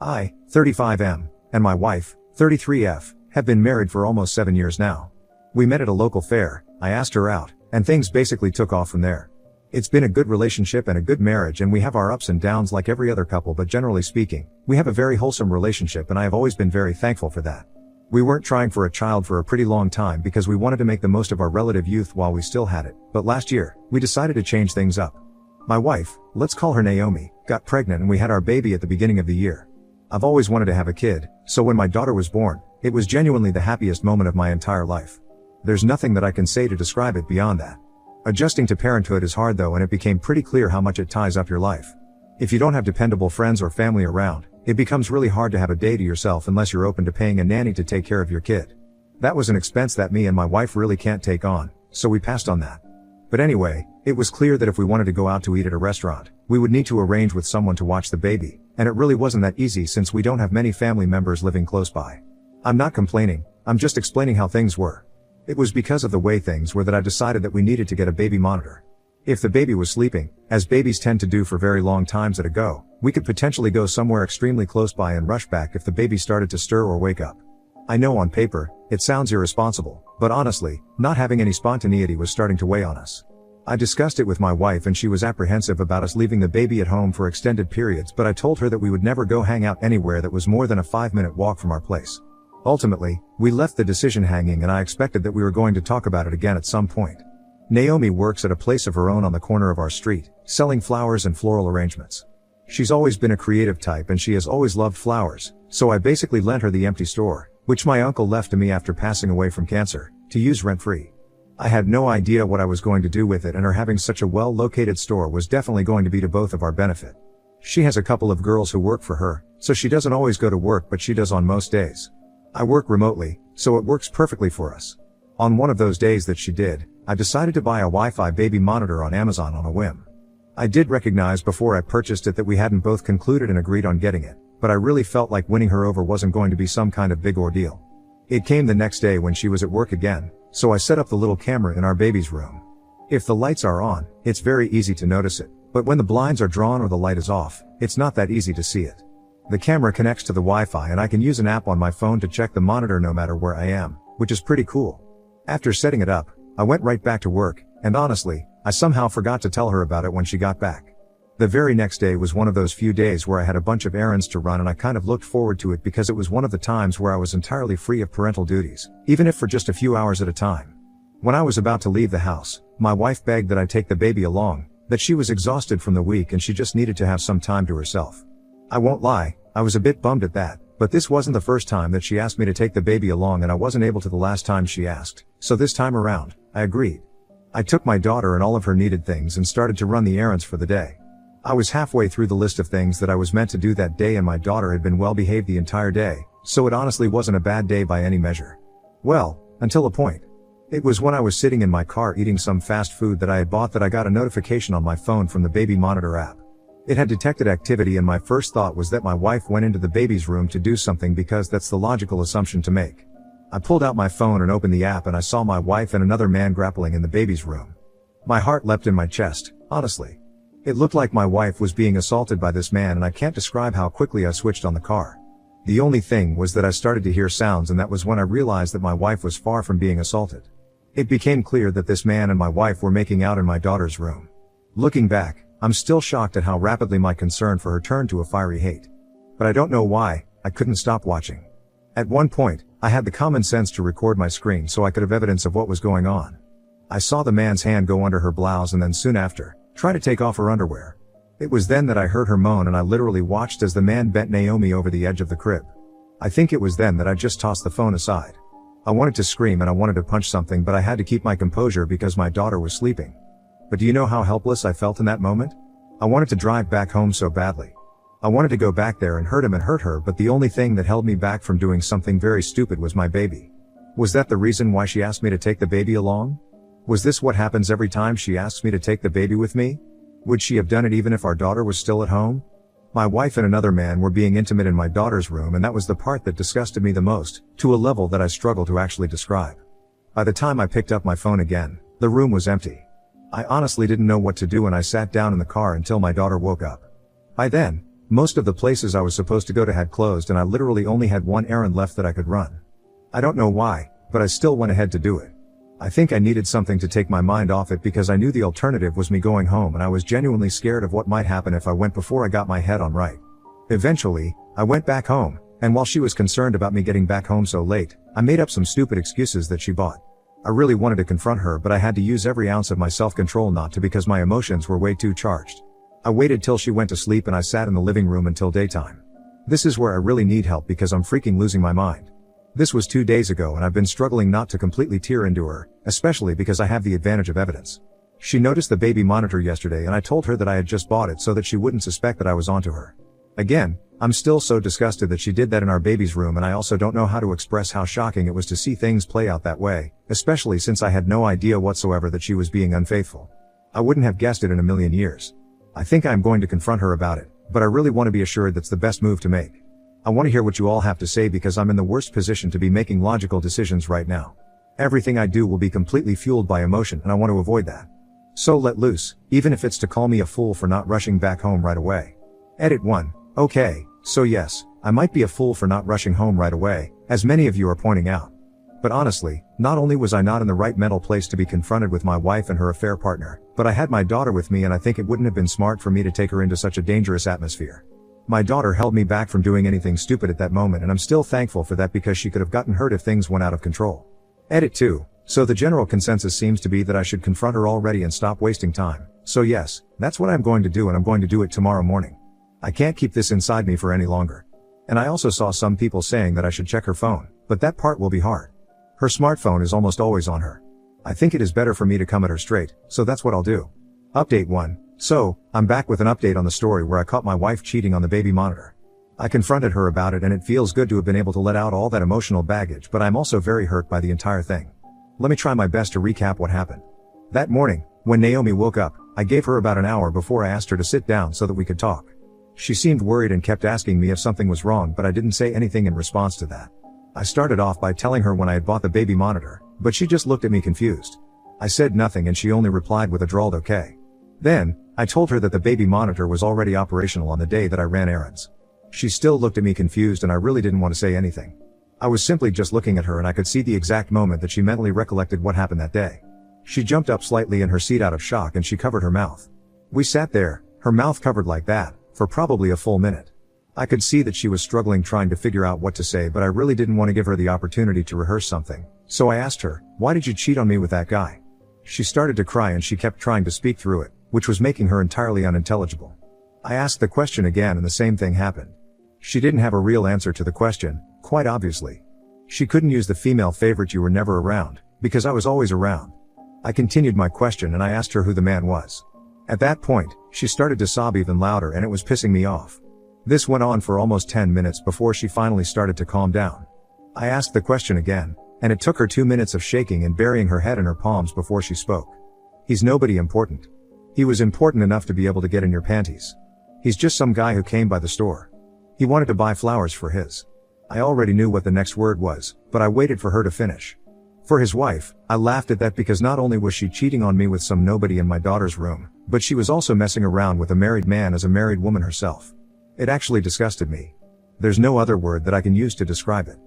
I, 35M, and my wife, 33F, have been married for almost 7 years now. We met at a local fair, I asked her out, and things basically took off from there. It's been a good relationship and a good marriage, and we have our ups and downs like every other couple, but generally speaking, we have a very wholesome relationship, and I have always been very thankful for that. We weren't trying for a child for a pretty long time because we wanted to make the most of our relative youth while we still had it, but last year, we decided to change things up. My wife, let's call her Naomi, got pregnant and we had our baby at the beginning of the year. I've always wanted to have a kid, so when my daughter was born, it was genuinely the happiest moment of my entire life. There's nothing that I can say to describe it beyond that. Adjusting to parenthood is hard though, and it became pretty clear how much it ties up your life. If you don't have dependable friends or family around, it becomes really hard to have a day to yourself unless you're open to paying a nanny to take care of your kid. That was an expense that me and my wife really can't take on, so we passed on that. But anyway, it was clear that if we wanted to go out to eat at a restaurant, we would need to arrange with someone to watch the baby, and it really wasn't that easy since we don't have many family members living close by. I'm not complaining, I'm just explaining how things were. It was because of the way things were that I decided that we needed to get a baby monitor. If the baby was sleeping, as babies tend to do for very long times at a go, we could potentially go somewhere extremely close by and rush back if the baby started to stir or wake up. I know on paper, it sounds irresponsible, but honestly, not having any spontaneity was starting to weigh on us. I discussed it with my wife and she was apprehensive about us leaving the baby at home for extended periods, but I told her that we would never go hang out anywhere that was more than a 5-minute walk from our place. Ultimately, we left the decision hanging, and I expected that we were going to talk about it again at some point. Naomi works at a place of her own on the corner of our street, selling flowers and floral arrangements. She's always been a creative type and she has always loved flowers, so I basically lent her the empty store, which my uncle left to me after passing away from cancer, to use rent-free. I had no idea what I was going to do with it, and her having such a well-located store was definitely going to be to both of our benefit. She has a couple of girls who work for her, so she doesn't always go to work, but she does on most days. I work remotely, so it works perfectly for us. On one of those days that she did, I decided to buy a Wi-Fi baby monitor on Amazon on a whim. I did recognize before I purchased it that we hadn't both concluded and agreed on getting it, but I really felt like winning her over wasn't going to be some kind of big ordeal. It came the next day when she was at work again, so I set up the little camera in our baby's room. If the lights are on, it's very easy to notice it, but when the blinds are drawn or the light is off, it's not that easy to see it. The camera connects to the Wi-Fi and I can use an app on my phone to check the monitor no matter where I am, which is pretty cool. After setting it up, I went right back to work, and honestly, I somehow forgot to tell her about it when she got back. The very next day was one of those few days where I had a bunch of errands to run, and I kind of looked forward to it because it was one of the times where I was entirely free of parental duties, even if for just a few hours at a time. When I was about to leave the house, my wife begged that I take the baby along, that she was exhausted from the week and she just needed to have some time to herself. I won't lie, I was a bit bummed at that, but this wasn't the first time that she asked me to take the baby along, and I wasn't able to the last time she asked, so this time around, I agreed. I took my daughter and all of her needed things and started to run the errands for the day. I was halfway through the list of things that I was meant to do that day, and my daughter had been well behaved the entire day, so it honestly wasn't a bad day by any measure. Well, until a point. It was when I was sitting in my car eating some fast food that I had bought that I got a notification on my phone from the baby monitor app. It had detected activity, and my first thought was that my wife went into the baby's room to do something, because that's the logical assumption to make. I pulled out my phone and opened the app, and I saw my wife and another man grappling in the baby's room. My heart leapt in my chest, honestly. It looked like my wife was being assaulted by this man, and I can't describe how quickly I switched on the car. The only thing was that I started to hear sounds, and that was when I realized that my wife was far from being assaulted. It became clear that this man and my wife were making out in my daughter's room. Looking back, I'm still shocked at how rapidly my concern for her turned to a fiery hate. But I don't know why, I couldn't stop watching. At one point, I had the common sense to record my screen so I could have evidence of what was going on. I saw the man's hand go under her blouse and then soon after, try to take off her underwear. It was then that I heard her moan, and I literally watched as the man bent Naomi over the edge of the crib. I think it was then that I just tossed the phone aside. I wanted to scream and I wanted to punch something, but I had to keep my composure because my daughter was sleeping. But do you know how helpless I felt in that moment? I wanted to drive back home so badly. I wanted to go back there and hurt him and hurt her, but the only thing that held me back from doing something very stupid was my baby. Was that the reason why she asked me to take the baby along? Was this what happens every time she asks me to take the baby with me? Would she have done it even if our daughter was still at home? My wife and another man were being intimate in my daughter's room, and that was the part that disgusted me the most, to a level that I struggle to actually describe. By the time I picked up my phone again, the room was empty. I honestly didn't know what to do, and I sat down in the car until my daughter woke up. By then, Most of the places I was supposed to go to had closed and I literally only had one errand left that I could run. I don't know why, but I still went ahead to do it. I think I needed something to take my mind off it because I knew the alternative was me going home and I was genuinely scared of what might happen if I went before I got my head on right. Eventually, I went back home, and while she was concerned about me getting back home so late, I made up some stupid excuses that she bought. I really wanted to confront her, but I had to use every ounce of my self-control not to because my emotions were way too charged. I waited till she went to sleep and I sat in the living room until daytime. This is where I really need help because I'm freaking losing my mind. This was 2 days ago and I've been struggling not to completely tear into her, especially because I have the advantage of evidence. She noticed the baby monitor yesterday and I told her that I had just bought it so that she wouldn't suspect that I was onto her. Again, I'm still so disgusted that she did that in our baby's room, and I also don't know how to express how shocking it was to see things play out that way, especially since I had no idea whatsoever that she was being unfaithful. I wouldn't have guessed it in a million years. I think I'm going to confront her about it, but I really want to be assured that's the best move to make. I want to hear what you all have to say because I'm in the worst position to be making logical decisions right now. Everything I do will be completely fueled by emotion and I want to avoid that. So let loose, even if it's to call me a fool for not rushing back home right away. Edit 1. Okay, so yes, I might be a fool for not rushing home right away, as many of you are pointing out. But honestly, not only was I not in the right mental place to be confronted with my wife and her affair partner, but I had my daughter with me and I think it wouldn't have been smart for me to take her into such a dangerous atmosphere. My daughter held me back from doing anything stupid at that moment and I'm still thankful for that because she could have gotten hurt if things went out of control. Edit 2. So the general consensus seems to be that I should confront her already and stop wasting time. So yes, that's what I'm going to do and I'm going to do it tomorrow morning. I can't keep this inside me for any longer. And I also saw some people saying that I should check her phone, but that part will be hard. Her smartphone is almost always on her. I think it is better for me to come at her straight, so that's what I'll do. Update 1. So, I'm back with an update on the story where I caught my wife cheating on the baby monitor. I confronted her about it and it feels good to have been able to let out all that emotional baggage, but I'm also very hurt by the entire thing. Let me try my best to recap what happened. That morning, when Naomi woke up, I gave her about an hour before I asked her to sit down so that we could talk. She seemed worried and kept asking me if something was wrong, but I didn't say anything in response to that. I started off by telling her when I had bought the baby monitor, but she just looked at me confused. I said nothing and she only replied with a drawled okay. Then, I told her that the baby monitor was already operational on the day that I ran errands. She still looked at me confused and I really didn't want to say anything. I was simply just looking at her and I could see the exact moment that she mentally recollected what happened that day. She jumped up slightly in her seat out of shock and she covered her mouth. We sat there, her mouth covered like that, for probably a full minute. I could see that she was struggling trying to figure out what to say, but I really didn't want to give her the opportunity to rehearse something. So I asked her, "Why did you cheat on me with that guy?" She started to cry and she kept trying to speak through it, which was making her entirely unintelligible. I asked the question again and the same thing happened. She didn't have a real answer to the question, quite obviously. She couldn't use the female favorite "you were never around," because I was always around. I continued my question and I asked her who the man was. At that point, she started to sob even louder and it was pissing me off. This went on for almost 10 minutes before she finally started to calm down. I asked the question again, and it took her 2 minutes of shaking and burying her head in her palms before she spoke. "He's nobody important. He was important enough to be able to get in your panties. He's just some guy who came by the store. He wanted to buy flowers for his..." I already knew what the next word was, but I waited for her to finish. "For his wife." I laughed at that because not only was she cheating on me with some nobody in my daughter's room, but she was also messing around with a married man as a married woman herself. It actually disgusted me. There's no other word that I can use to describe it.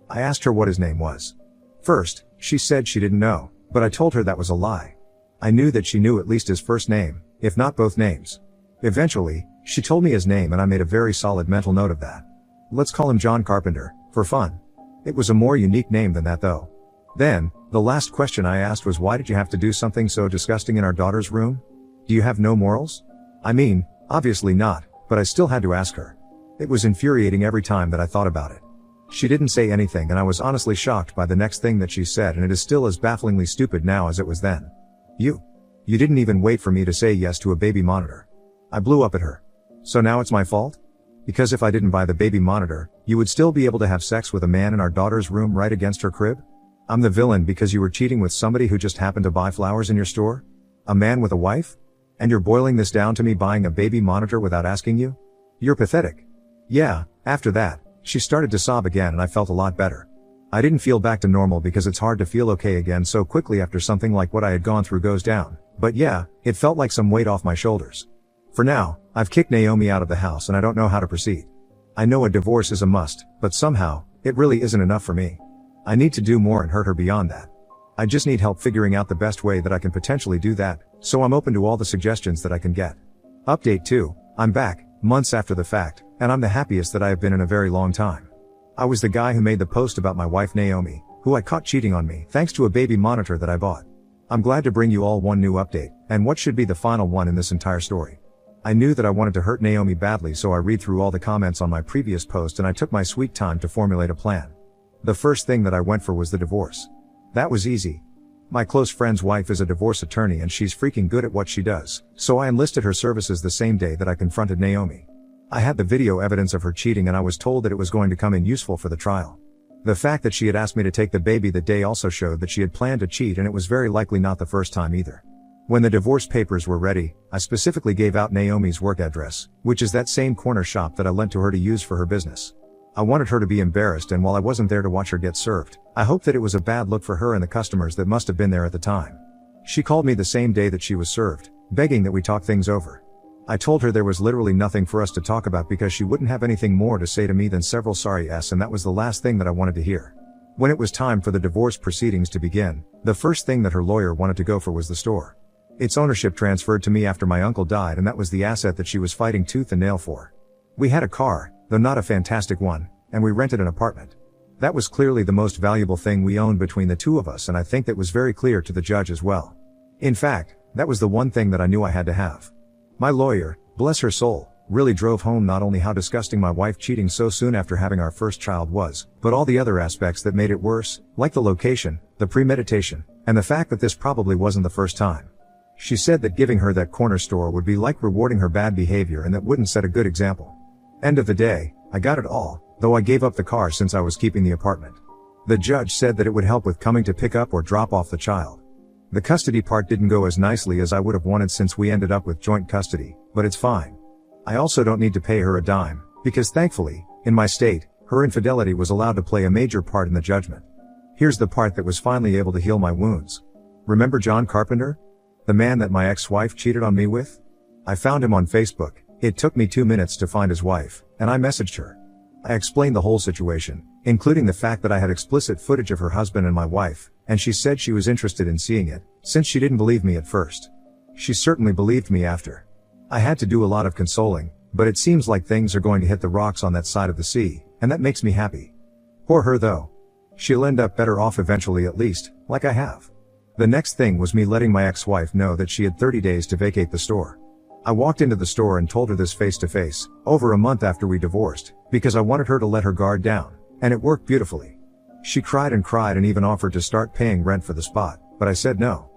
I asked her what his name was. First, she said she didn't know, but I told her that was a lie. I knew that she knew at least his first name, if not both names. Eventually, she told me his name and I made a very solid mental note of that. Let's call him John Carpenter, for fun. It was a more unique name than that though. Then, the last question I asked was, "Why did you have to do something so disgusting in our daughter's room? Do you have no morals?" I mean, obviously not, but I still had to ask her. It was infuriating every time that I thought about it. She didn't say anything and I was honestly shocked by the next thing that she said, and it is still as bafflingly stupid now as it was then. You didn't even wait for me to say yes to a baby monitor." I blew up at her. "So now it's my fault? Because if I didn't buy the baby monitor, you would still be able to have sex with a man in our daughter's room right against her crib? I'm the villain because you were cheating with somebody who just happened to buy flowers in your store? A man with a wife? And you're boiling this down to me buying a baby monitor without asking you? You're pathetic." Yeah, after that, she started to sob again and I felt a lot better. I didn't feel back to normal because it's hard to feel okay again so quickly after something like what I had gone through goes down, but yeah, it felt like some weight off my shoulders. For now, I've kicked Naomi out of the house and I don't know how to proceed. I know a divorce is a must, but somehow, it really isn't enough for me. I need to do more and hurt her beyond that. I just need help figuring out the best way that I can potentially do that, so I'm open to all the suggestions that I can get. Update 2, I'm back, months after the fact, and I'm the happiest that I have been in a very long time. I was the guy who made the post about my wife Naomi, who I caught cheating on me thanks to a baby monitor that I bought. I'm glad to bring you all one new update, and what should be the final one in this entire story. I knew that I wanted to hurt Naomi badly, so I read through all the comments on my previous post and I took my sweet time to formulate a plan. The first thing that I went for was the divorce. That was easy. My close friend's wife is a divorce attorney and she's freaking good at what she does, so I enlisted her services the same day that I confronted Naomi. I had the video evidence of her cheating and I was told that it was going to come in useful for the trial. The fact that she had asked me to take the baby that day also showed that she had planned to cheat, and it was very likely not the first time either. When the divorce papers were ready, I specifically gave out Naomi's work address, which is that same corner shop that I lent to her to use for her business. I wanted her to be embarrassed, and while I wasn't there to watch her get served, I hoped that it was a bad look for her and the customers that must have been there at the time. She called me the same day that she was served, begging that we talk things over. I told her there was literally nothing for us to talk about because she wouldn't have anything more to say to me than several sorry-s, and that was the last thing that I wanted to hear. When it was time for the divorce proceedings to begin, the first thing that her lawyer wanted to go for was the store. Its ownership transferred to me after my uncle died, and that was the asset that she was fighting tooth and nail for. We had a car, though not a fantastic one, and we rented an apartment. That was clearly the most valuable thing we owned between the two of us, and I think that was very clear to the judge as well. In fact, that was the one thing that I knew I had to have. My lawyer, bless her soul, really drove home not only how disgusting my wife cheating so soon after having our first child was, but all the other aspects that made it worse, like the location, the premeditation, and the fact that this probably wasn't the first time. She said that giving her that corner store would be like rewarding her bad behavior, and that wouldn't set a good example. End of the day, I got it all, though I gave up the car since I was keeping the apartment. The judge said that it would help with coming to pick up or drop off the child. The custody part didn't go as nicely as I would have wanted since we ended up with joint custody, but it's fine. I also don't need to pay her a dime, because thankfully, in my state, her infidelity was allowed to play a major part in the judgment. Here's the part that was finally able to heal my wounds. Remember John Carpenter? The man that my ex-wife cheated on me with? I found him on Facebook. It took me 2 minutes to find his wife, and I messaged her. I explained the whole situation, including the fact that I had explicit footage of her husband and my wife, and she said she was interested in seeing it, since she didn't believe me at first. She certainly believed me after. I had to do a lot of consoling, but it seems like things are going to hit the rocks on that side of the sea, and that makes me happy. Poor her though. She'll end up better off eventually, at least, like I have. The next thing was me letting my ex-wife know that she had 30 days to vacate the store. I walked into the store and told her this face to face, over a month after we divorced, because I wanted her to let her guard down, and it worked beautifully. She cried and even offered to start paying rent for the spot, but I said no.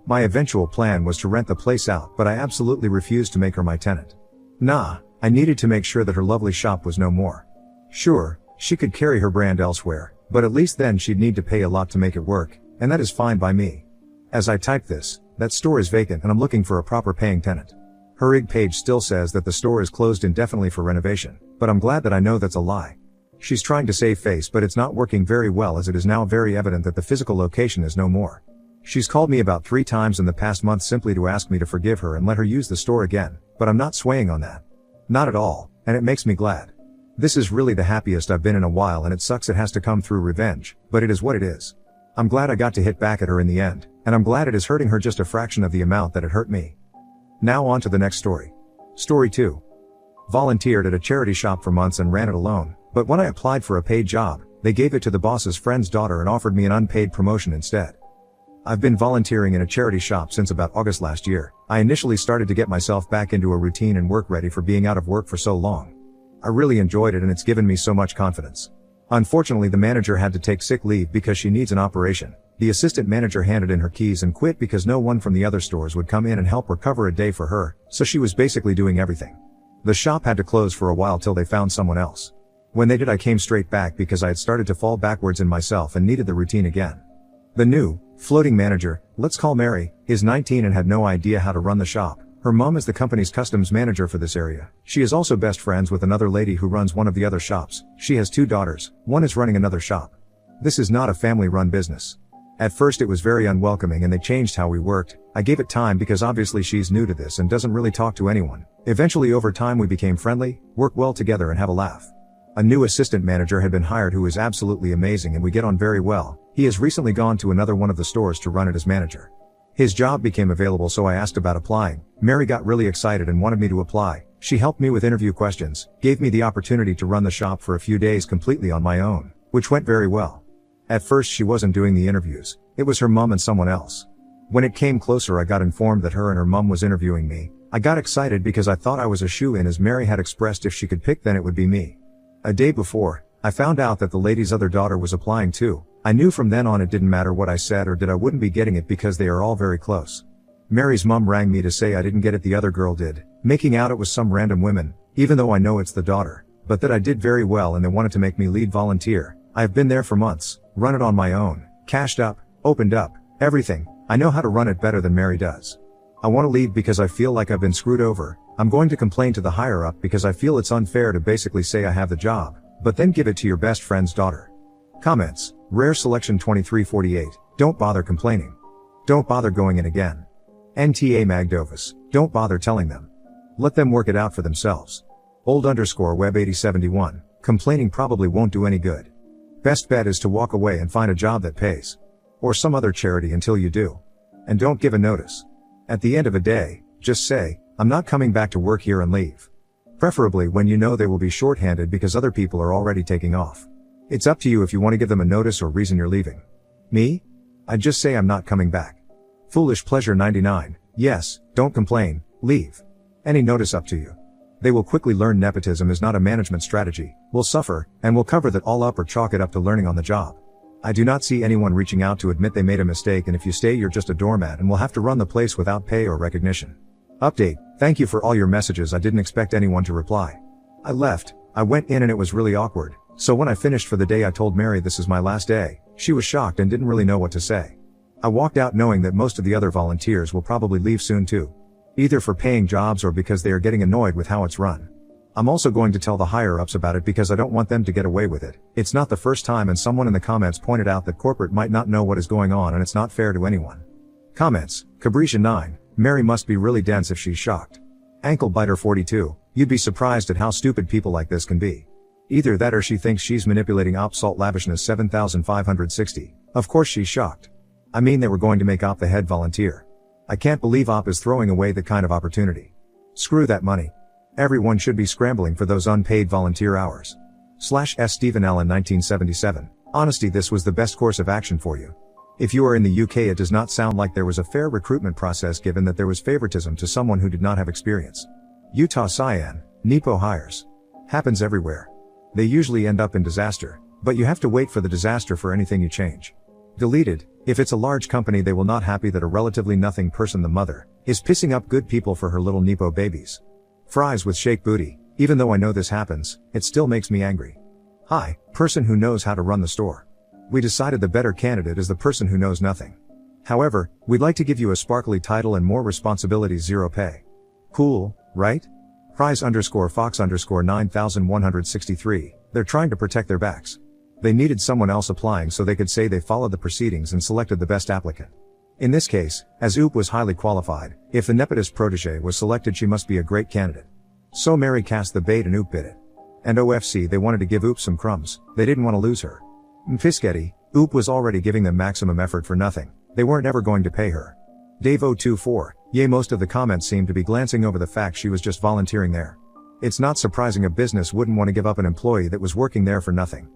My eventual plan was to rent the place out, but I absolutely refused to make her my tenant. Nah, I needed to make sure that her lovely shop was no more. Sure, she could carry her brand elsewhere, but at least then she'd need to pay a lot to make it work, and that is fine by me. As I type this, that store is vacant and I'm looking for a proper paying tenant. Her IG page still says that the store is closed indefinitely for renovation, but I'm glad that I know that's a lie. She's trying to save face, but it's not working very well, as it is now very evident that the physical location is no more. She's called me about 3 times in the past month simply to ask me to forgive her and let her use the store again, but I'm not swaying on that. Not at all, and it makes me glad. This is really the happiest I've been in a while, and it sucks it has to come through revenge, but it is what it is. I'm glad I got to hit back at her in the end, and I'm glad it is hurting her just a fraction of the amount that it hurt me. Now on to the next story. Story 2. Volunteered at a charity shop for months and ran it alone, but when I applied for a paid job, they gave it to the boss's friend's daughter and offered me an unpaid promotion instead. I've been volunteering in a charity shop since about August last year. I initially started to get myself back into a routine and work ready for being out of work for so long. I really enjoyed it and it's given me so much confidence. Unfortunately, the manager had to take sick leave because she needs an operation. The assistant manager handed in her keys and quit because no one from the other stores would come in and help her cover a day for her, so she was basically doing everything. The shop had to close for a while till they found someone else. When they did, I came straight back because I had started to fall backwards in myself and needed the routine again. The new, floating manager, let's call Mary, is 19 and had no idea how to run the shop. Her mom is the company's customs manager for this area. She is also best friends with another lady who runs one of the other shops. She has 2 daughters, one is running another shop. This is not a family-run business. At first it was very unwelcoming and they changed how we worked. I gave it time because obviously she's new to this and doesn't really talk to anyone. Eventually over time we became friendly, work well together and have a laugh. A new assistant manager had been hired who is absolutely amazing and we get on very well. He has recently gone to another one of the stores to run it as manager. His job became available so I asked about applying. Mary got really excited and wanted me to apply. She helped me with interview questions, gave me the opportunity to run the shop for a few days completely on my own, which went very well. At first she wasn't doing the interviews, it was her mom and someone else. When it came closer I got informed that her and her mom was interviewing me. I got excited because I thought I was a shoo-in as Mary had expressed if she could pick then it would be me. A day before, I found out that the lady's other daughter was applying too. I knew from then on it didn't matter what I said or did I wouldn't be getting it because they are all very close. Mary's mom rang me to say I didn't get it the other girl did, making out it was some random women, even though I know it's the daughter, but that I did very well and they wanted to make me lead volunteer. I have been there for months, run it on my own, cashed up, opened up, everything. I know how to run it better than Mary does. I want to leave because I feel like I've been screwed over. I'm going to complain to the higher up because I feel it's unfair to basically say I have the job, but then give it to your best friend's daughter. Comments. Rare Selection 2348. Don't bother complaining. Don't bother going in again. NTA Magdovis. Don't bother telling them. Let them work it out for themselves. Old_web 8071. Complaining probably won't do any good. Best bet is to walk away and find a job that pays. Or some other charity until you do. And don't give a notice. At the end of a day, just say, I'm not coming back to work here and leave. Preferably when you know they will be shorthanded because other people are already taking off. It's up to you if you want to give them a notice or reason you're leaving. Me? I'd just say I'm not coming back. Foolish Pleasure 99. Yes, don't complain, leave. Any notice up to you. They will quickly learn nepotism is not a management strategy, will suffer, and will cover that all up or chalk it up to learning on the job. I do not see anyone reaching out to admit they made a mistake and if you stay you're just a doormat and will have to run the place without pay or recognition. Update. Thank you for all your messages. I didn't expect anyone to reply. I left, I went in and it was really awkward. So when I finished for the day I told Mary this is my last day. She was shocked and didn't really know what to say. I walked out knowing that most of the other volunteers will probably leave soon too. Either for paying jobs or because they are getting annoyed with how it's run. I'm also going to tell the higher ups about it because I don't want them to get away with it. It's not the first time and someone in the comments pointed out that corporate might not know what is going on and it's not fair to anyone. Comments. Cabrisha 9. Mary must be really dense if she's shocked. Anklebiter 42. You'd be surprised at how stupid people like this can be. Either that or she thinks she's manipulating Op Salt Lavishness 7560. Of course she's shocked. I mean they were going to make Op the head volunteer. I can't believe Op is throwing away that kind of opportunity. Screw that money. Everyone should be scrambling for those unpaid volunteer hours. /S Stephen Allen 1977. Honesty, this was the best course of action for you. If you are in the UK it does not sound like there was a fair recruitment process given that there was favoritism to someone who did not have experience. Utah Cyan. Nepo hires. Happens everywhere. They usually end up in disaster, but you have to wait for the disaster for anything you change. Deleted. If it's a large company they will not happy that a relatively nothing person, the mother, is pissing up good people for her little Nepo babies. Fries with shake booty. Even though I know this happens, it still makes me angry. Hi, person who knows how to run the store. We decided the better candidate is the person who knows nothing. However, we'd like to give you a sparkly title and more responsibilities, zero pay. Cool, right? Prize_Fox_9163. They're trying to protect their backs. They needed someone else applying so they could say they followed the proceedings and selected the best applicant. In this case, as Oop was highly qualified, if the nepotist protege was selected she must be a great candidate. So Mary cast the bait and Oop bit it. And OFC they wanted to give Oop some crumbs, they didn't want to lose her. Mfiskety, Oop was already giving them maximum effort for nothing, they weren't ever going to pay her. Dave024, yay, most of the comments seem to be glancing over the fact she was just volunteering there. It's not surprising a business wouldn't want to give up an employee that was working there for nothing.